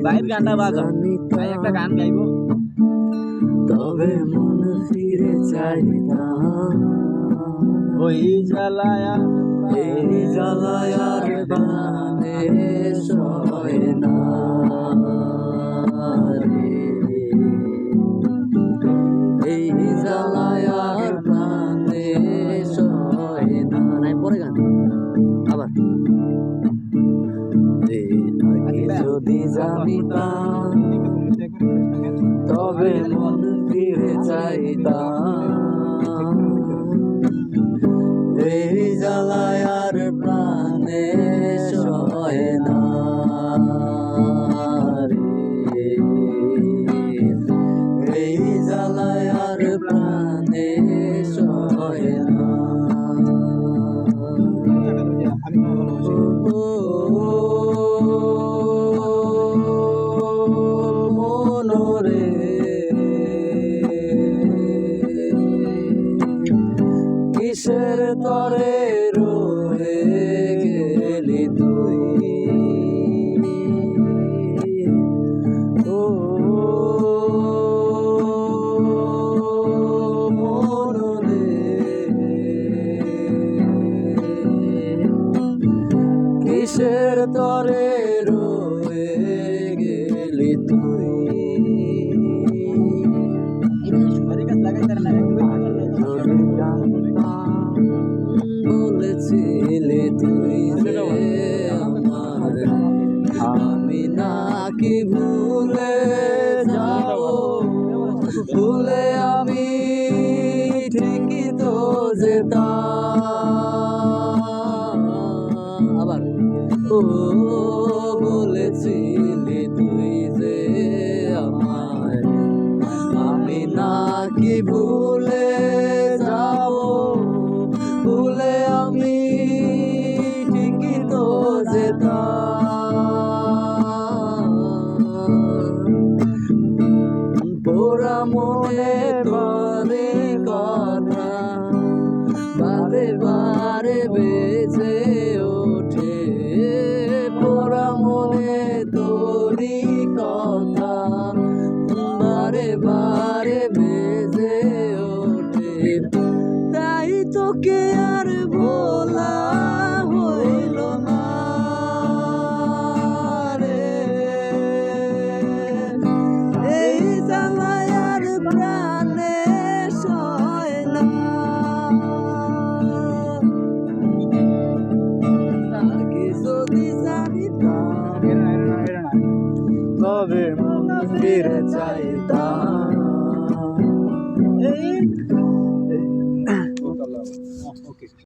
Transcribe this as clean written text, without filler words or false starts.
ভাইয়ের গানটা বাজাও, ভাই একটা গান গাইবো। তবে মন ফিরে চাইতাম ওই জ্বালায়া এই জ্বালায়ার প্রাণে সয় না রে, এই জ্বালায়ার প্রাণে সয় না। নাই পরে গান আবার আগে যদি জানিতাম তবে মন ফিরে চাইতাম এই জ্বালায়ার প্রাণে সয় না রে, এই জ্বালায়ার প্রাণে সয় না। মনরে কিসের তরে রয়ে গেলি তুই, ও মনরে কিসের তরে রয়ে গেলি তুই। বলেছিলে তুই যে আমার আমি নাকি ভুলে যাও, ভুলে আমি ঠিকই তো যেতাম। আবার ও বলেছিলে তুই যে আমার আমি নাকি ভুলে যাও, ভুলে আমি ঠিকই তো যেতাম। পোড়া মনে তোরে কথা বারে বারে বেজে ওঠে, পোড়া মনে তোরি কথা বারে বারে বেজে ওঠে, তাই তোকে আর ভোলা হইল না রে, এই জ্বালায়ার প্রাণে সয় না। আগে যদি জানিতাম তবে মন ফিরে চাইতাম।